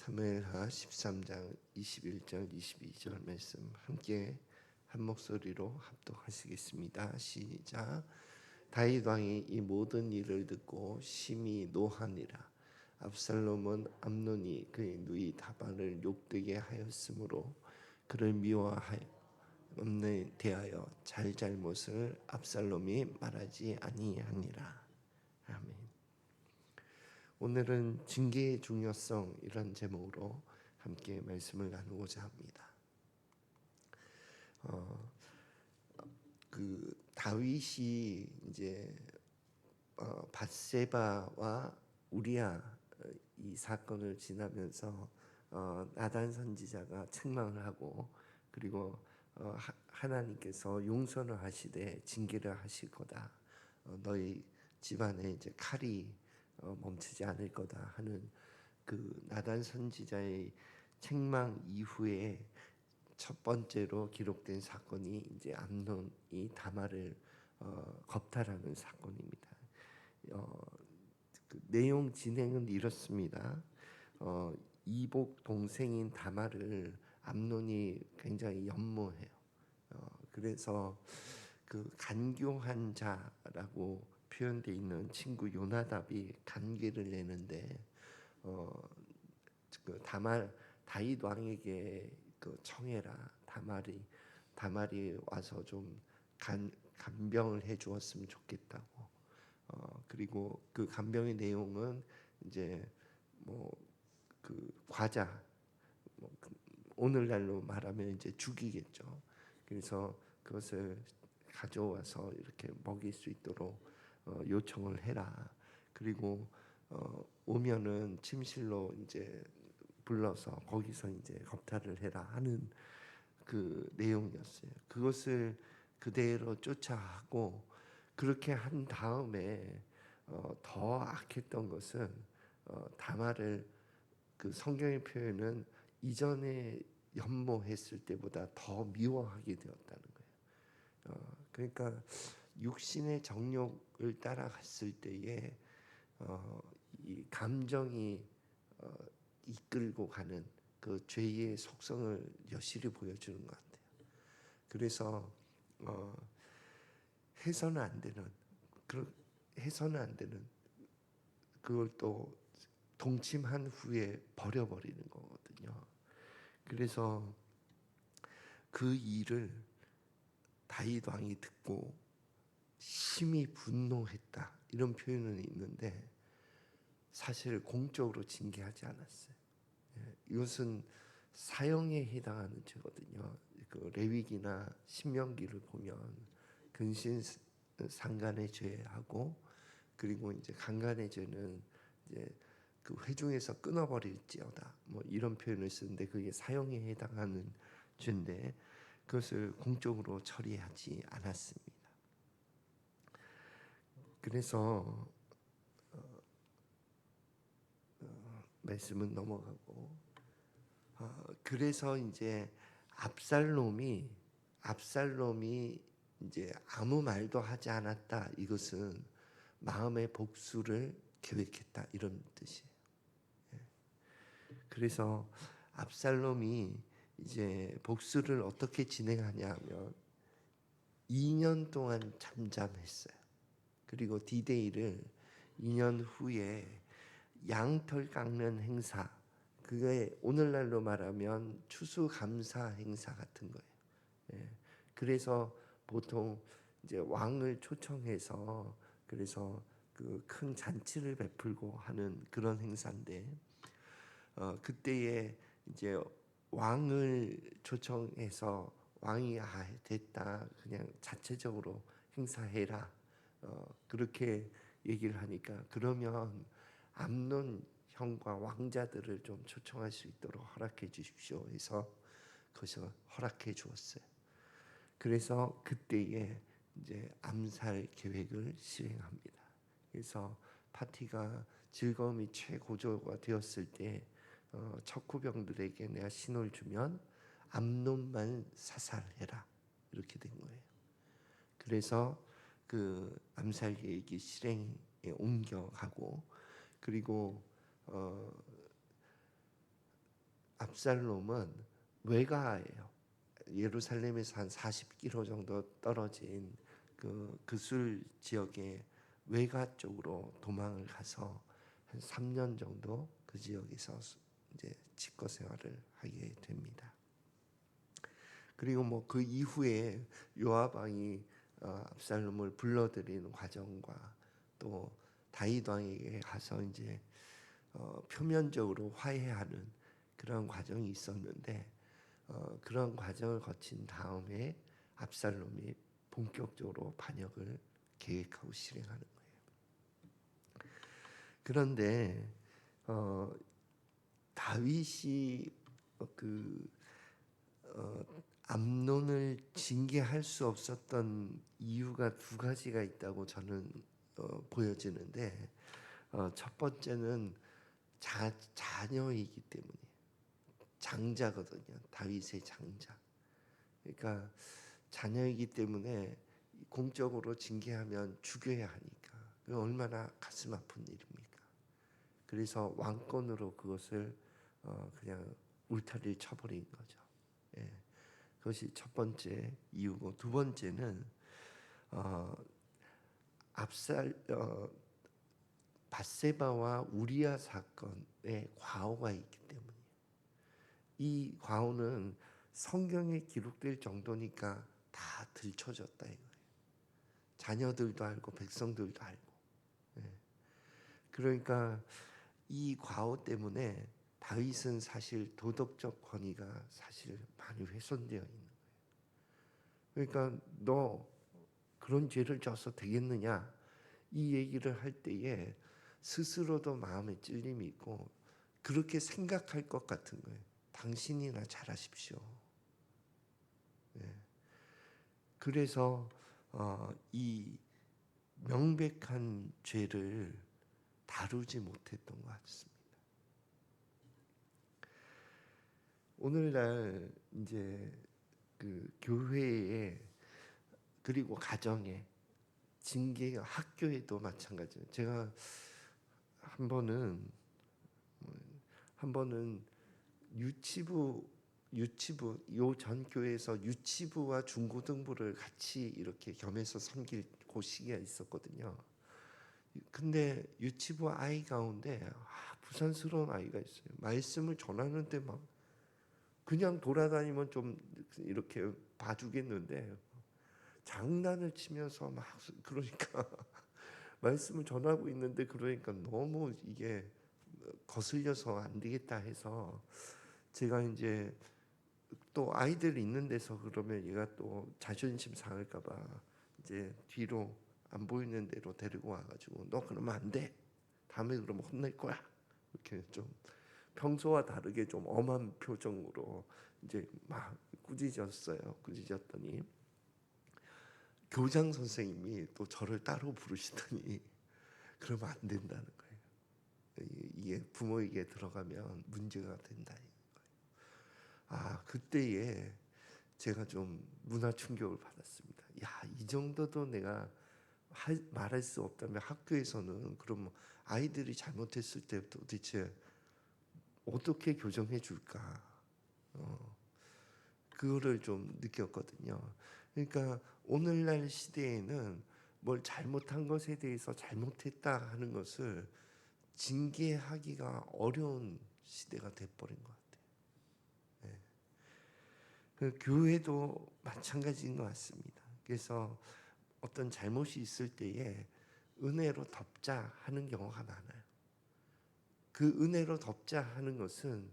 사무엘하 13장 21절 22절 말씀 함께 한 목소리로 합독하시겠습니다. 시작. 다윗 왕이 이 모든 일을 듣고 심히 노하니라. 압살롬은 암논이 그의 누이 다발을 욕되게 하였으므로 그를 미워하여 암논에 대하여 잘잘못을 압살롬이 말하지 아니하니라. 아멘. 오늘은 징계의 중요성 이런 제목으로 함께 말씀을 나누고자 합니다. 다윗이 이제 밧세바와 우리아 이 사건을 지나면서 나단 선지자가 책망을 하고 그리고 하나님께서 용서를 하시되 징계를 하실 거다. 너희 집안에 이제 칼이 멈추지 않을 거다 하는 그 나단 선지자의 책망 이후에 첫 번째로 기록된 사건이 이제 암논이 다말을 겁탈하는 사건입니다. 그 내용 진행은 이렇습니다. 이복 동생인 다말을 암논이 굉장히 연모해요. 그래서 그 간교한 자라고 표현되어 있는 친구 요나답이 간계를 내는데 그 다윗 왕에게 그 청해라. 다말이 와서 좀 간병을 해 주었으면 좋겠다고. 그리고 그 간병의 내용은 이제 뭐 그 과자, 오늘날로 말하면 이제 죽이겠죠. 그래서 그것을 가져와서 이렇게 먹일 수 있도록 요청을 해라. 그리고 오면은 침실로 이제 불러서 거기서 이제 겁탈을 해라 하는 그 내용이었어요. 그것을 그대로 쫓아가고 그렇게 한 다음에 더 악했던 것은 다말을 그 성경의 표현은 이전에 연모했을 때보다 더 미워하게 되었다는 거예요. 그러니까 육신의 정욕을 따라갔을 때에 이 감정이 이끌고 가는 그 죄의 속성을 여실히 보여주는 것 같아요. 그래서 해서는 안 되는 그걸 또 동침한 후에 버려버리는 거거든요. 그래서 그 일을 다윗 왕이 듣고 심히 분노했다 이런 표현은 있는데 사실 공적으로 징계하지 않았어요. 이것은 사형에 해당하는 죄거든요. 그 레위기나 신명기를 보면 근신 상간의 죄하고 그리고 이제 강간의 죄는 이제 그 회중에서 끊어버릴지어다 뭐 이런 표현을 쓰는데 그게 사형에 해당하는 죄인데 그것을 공적으로 처리하지 않았습니다. 그래서 말씀은 넘어가고 그래서 이제 압살롬이 이제 아무 말도 하지 않았다. 이것은 마음의 복수를 계획했다 이런 뜻이에요. 그래서 압살롬이 이제 복수를 어떻게 진행하냐면 2년 동안 잠잠했어요. 그리고 디데이를 2년 후에 양털 깎는 행사, 그게 오늘날로 말하면 추수감사 행사 같은 거예요. 그래서 보통 이제 왕을 초청해서 그래서 그 큰 잔치를 베풀고 하는 그런 행사인데 그때에 이제 왕을 초청해서 왕이 됐다 그냥 자체적으로 행사해라 그렇게 얘기를 하니까 그러면 암논 형과 왕자들을 좀 초청할 수 있도록 허락해 주십시오 해서 그것을 허락해 주었어요. 그래서 그때에 이제 암살 계획을 실행합니다. 그래서 파티가 즐거움이 최고조가 되었을 때 척후병들에게 내가 신호를 주면 암논만 사살해라 이렇게 된 거예요. 그래서 그 암살 계획이 실행에 옮겨가고 그리고 압살롬은 외가예요. 예루살렘에서 한 40km 정도 떨어진 그 그술 지역의 외가 쪽으로 도망을 가서 한 3년 정도 그 지역에서 이제 집거 생활을 하게 됩니다. 그리고 뭐 그 이후에 요압 왕이 압살롬을 불러들이는 과정과 또 다윗 왕에게 가서 이제 표면적으로 화해하는 그런 과정이 있었는데 그런 과정을 거친 다음에 압살롬이 본격적으로 반역을 계획하고 실행하는 거예요. 그런데 다윗이 암논을 징계할 수 없었던 이유가 두 가지가 있다고 저는 보여지는데 첫 번째는 자녀이기 때문에 장자거든요. 다윗의 장자. 그러니까 자녀이기 때문에 공적으로 징계하면 죽여야 하니까 얼마나 가슴 아픈 일입니까? 그래서 왕권으로 그것을 그냥 울타리를 쳐버린 거죠. 예. 그것이 첫 번째 이유고 두 번째는 밧세바와 우리아 사건에 과오가 있기 때문이에요. 이 과오는 성경에 기록될 정도니까 다 들춰졌다 이거예요. 자녀들도 알고 백성들도 알고. 그러니까 이 과오 때문에 다윗은 사실 도덕적 권위가 사실 많이 훼손되어 있는 거예요. 그러니까 너 그런 죄를 져서 되겠느냐 이 얘기를 할 때에 스스로도 마음에 찔림이 있고 그렇게 생각할 것 같은 거예요. 당신이나 잘하십시오. 그래서 이 명백한 죄를 다루지 못했던 것 같습니다. 오늘날 이제 그 교회에 그리고 가정에 징계가 학교에도 마찬가지예요. 제가 한 번은 유치부 요 전 교회에서 유치부와 중고등부를 같이 이렇게 겸해서 섬길 그 시기가 있었거든요. 근데 유치부 아이 가운데 부산스러운 아이가 있어요. 말씀을 전하는데 막 그냥 돌아다니면 좀 이렇게 봐주겠는데 장난을 치면서 막 그러니까 말씀을 전하고 있는데 그러니까 너무 이게 거슬려서 안 되겠다 해서 제가 이제 또 아이들이 있는 데서 그러면 얘가 또 자존심 상할까봐 이제 뒤로 안 보이는 데로 데리고 와가지고 너 그러면 안 돼. 다음에 그러면 혼낼 거야. 이렇게 좀 평소와 다르게 좀 엄한 표정으로 이제 막 꾸짖었어요. 꾸짖었더니 교장 선생님이 또 저를 따로 부르시더니 그러면 안 된다는 거예요. 이게 부모에게 들어가면 문제가 된다. 그때에 제가 좀 문화 충격을 받았습니다. 이 정도도 내가 말할 수 없다면 학교에서는 그럼 아이들이 잘못했을 때 도대체 어떻게 교정해 줄까? 그거를 좀 느꼈거든요. 그러니까 오늘날 시대에는 뭘 잘못한 것에 대해서 잘못했다 하는 것을 징계하기가 어려운 시대가 돼버린 것 같아요. 그 교회도 마찬가지인 것 같습니다. 그래서 어떤 잘못이 있을 때에 은혜로 덮자 하는 경우가 많아요. 그 은혜로 덮자 하는 것은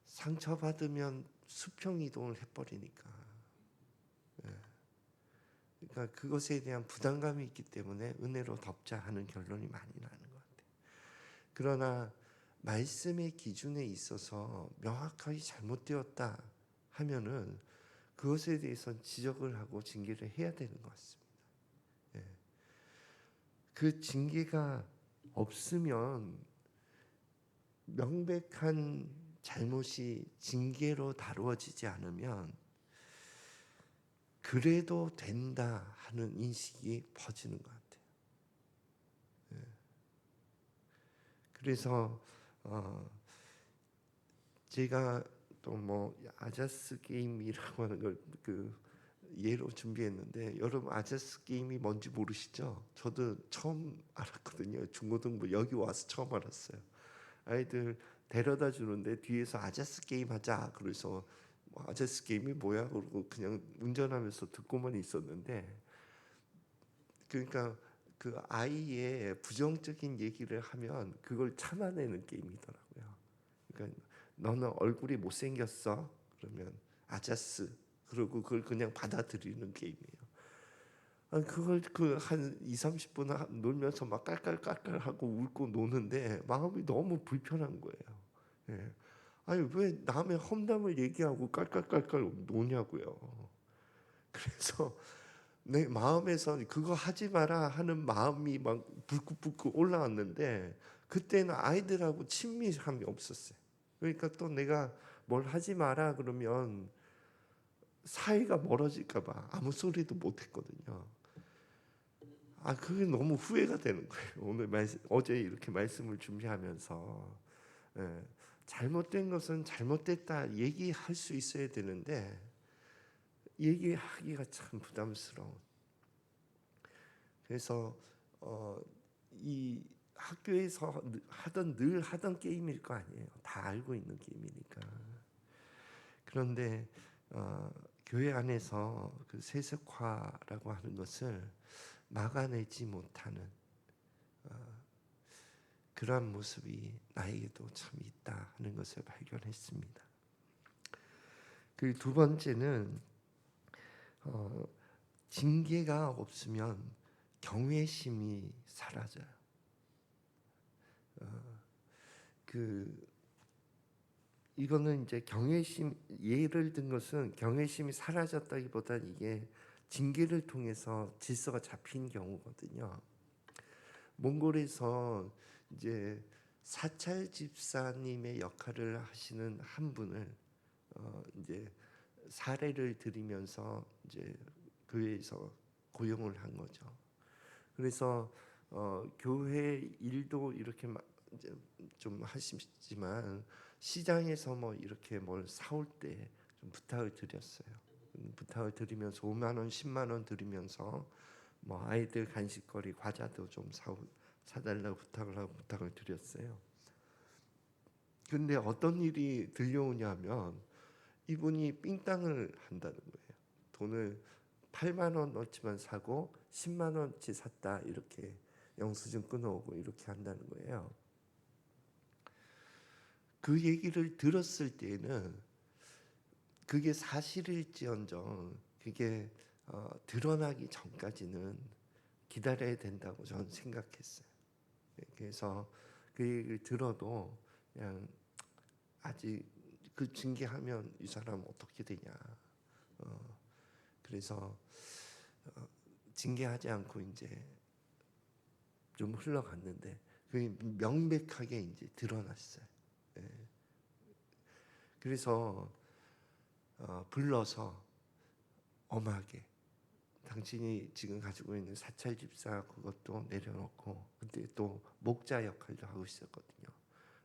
상처받으면 수평 이동을 해버리니까. 그러니까 그것에 대한 부담감이 있기 때문에 은혜로 덮자 하는 결론이 많이 나는 것 같아요. 그러나 말씀의 기준에 있어서 명확하게 잘못되었다 하면은 그것에 대해서 지적을 하고 징계를 해야 되는 것 같습니다. 그 징계가 없으면 명백한 잘못이 징계로 다루어지지 않으면 그래도 된다 하는 인식이 퍼지는 것 같아요. 그래서 제가 또 뭐 아자스 게임이라고 하는 걸 예로 준비했는데, 여러분 아자스 게임이 뭔지 모르시죠? 저도 처음 알았거든요. 중고등부 여기 와서 처음 알았어요. 아이들 데려다 주는데 뒤에서 아자스 게임 하자 그래서 뭐 아자스 게임이 뭐야 그러고 그냥 운전하면서 듣고만 있었는데, 그러니까 그 아이의 부정적인 얘기를 하면 그걸 참아내는 게임이더라고요. 그러니까 너는 얼굴이 못생겼어 그러면 아자스, 그리고 그걸 그냥 받아들이는 게임이에요. 그걸 한 2, 30분 놀면서 막 깔깔깔깔하고 웃고 노는데 마음이 너무 불편한 거예요. 예. 아니 왜 남의 험담을 얘기하고 깔깔깔깔 노냐고요. 그래서 내 마음에서 그거 하지 마라 하는 마음이 막 불긋불긋 올라왔는데, 그때는 아이들하고 친밀함이 없었어요. 그러니까 또 내가 뭘 하지 마라 그러면 사이가 멀어질까 봐 아무 소리도 못 했거든요. 그게 너무 후회가 되는 거예요. 어제 이렇게 말씀을 준비하면서, 예, 잘못된 것은 잘못됐다 얘기할 수 있어야 되는데 얘기하기가 참 부담스러운. 그래서 이 학교에서 늘 하던 게임일 거 아니에요. 다 알고 있는 게임이니까. 그런데 교회 안에서 그 세속화라고 하는 것을 막아내지 못하는 그러한 모습이 나에게도 참 있다 하는 것을 발견했습니다. 그 두 번째는 징계가 없으면 경외심이 사라져요. 이거는 이제 경외심, 예를 든 것은 경외심이 사라졌다기보다는 이게 징계를 통해서 질서가 잡힌 경우거든요. 몽골에서 이제 사찰 집사님의 역할을 하시는 한 분을 이제 사례를 들이면서 이제 교회에서 고용을 한 거죠. 그래서 교회 일도 이렇게 이제 좀 하시지만 시장에서 뭐 이렇게 뭘 사올 때 좀 부탁을 드렸어요. 부탁을 드리면서 5만 원, 10만 원 드리면서 뭐 아이들 간식거리, 과자도 좀 사달라고 부탁을 드렸어요. 근데 어떤 일이 들려오냐면 이분이 삥땅을 한다는 거예요. 돈을 8만 원어치만 사고 10만 원치 샀다 이렇게 영수증 끊어오고 이렇게 한다는 거예요. 그 얘기를 들었을 때는 그게 사실일지언정 그게 드러나기 전까지는 기다려야 된다고 저는 생각했어요. 그래서 그 얘기를 들어도 그냥 아직 그 징계하면 이 사람 어떻게 되냐. 그래서 징계하지 않고 이제 좀 흘러갔는데 그게 명백하게 이제 드러났어요. 예. 그래서 불러서 엄하게 당신이 지금 가지고 있는 사찰 집사 그것도 내려놓고, 근데 또 목자 역할도 하고 있었거든요.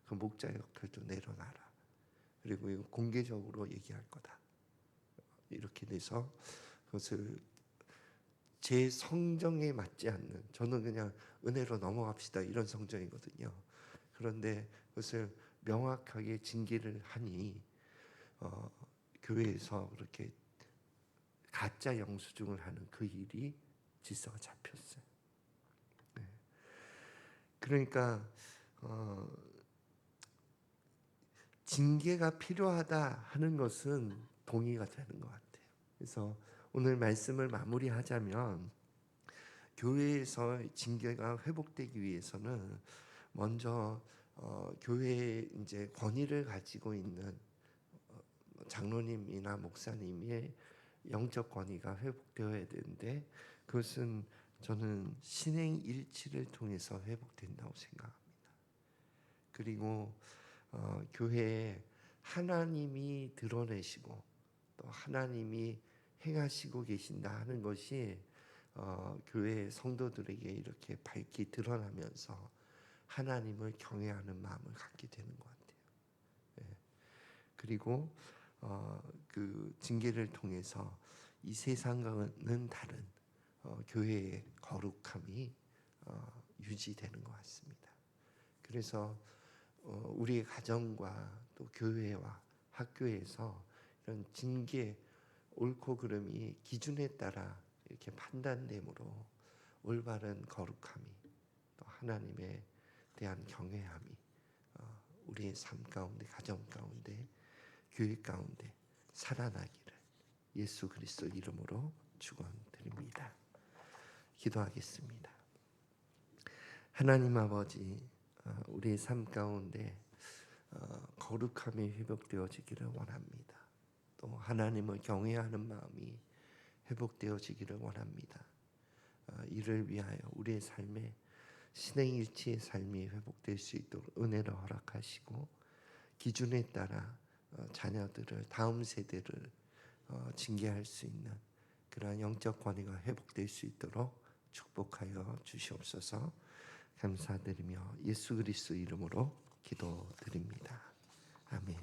그 목자 역할도 내려놔라. 그리고 이거 공개적으로 얘기할 거다. 이렇게 돼서 그것을 제 성정에 맞지 않는, 저는 그냥 은혜로 넘어갑시다 이런 성정이거든요. 그런데 그것을 명확하게 징계를 하니 교회에서 그렇게 가짜 영수증을 하는 그 일이 질서가 잡혔어요. 네. 그러니까 징계가 필요하다 하는 것은 동의가 되는 것 같아요. 그래서 오늘 말씀을 마무리하자면 교회에서 징계가 회복되기 위해서는 먼저 교회의 이제 권위를 가지고 있는 장로님이나 목사님의 영적 권위가 회복되어야 되는데, 그것은 저는 신행 일치를 통해서 회복된다고 생각합니다. 그리고 교회에 하나님이 드러내시고 또 하나님이 행하시고 계신다 하는 것이 교회 성도들에게 이렇게 밝히 드러나면서 하나님을 경외하는 마음을 갖게 되는 것 같아요. 예. 그리고 그 징계를 통해서 이 세상과는 다른 교회의 거룩함이 유지되는 것 같습니다. 그래서 우리의 가정과 또 교회와 학교에서 이런 징계, 옳고 그름이 기준에 따라 이렇게 판단됨으로 올바른 거룩함이 또 하나님에 대한 경외함이 우리의 삶 가운데, 가정 가운데, 교회 가운데 살아나기를 예수 그리스도 이름으로 축원드립니다. 기도하겠습니다. 하나님 아버지, 우리의 삶 가운데 거룩함이 회복되어지기를 원합니다. 또 하나님을 경외하는 마음이 회복되어지기를 원합니다. 이를 위하여 우리의 삶에 신행일치의 삶이 회복될 수 있도록 은혜를 허락하시고 기준에 따라 자녀들을, 다음 세대를 징계할 수 있는 그러한 영적 권위가 회복될 수 있도록 축복하여 주시옵소서. 감사드리며 예수 그리스도 이름으로 기도드립니다. 아멘.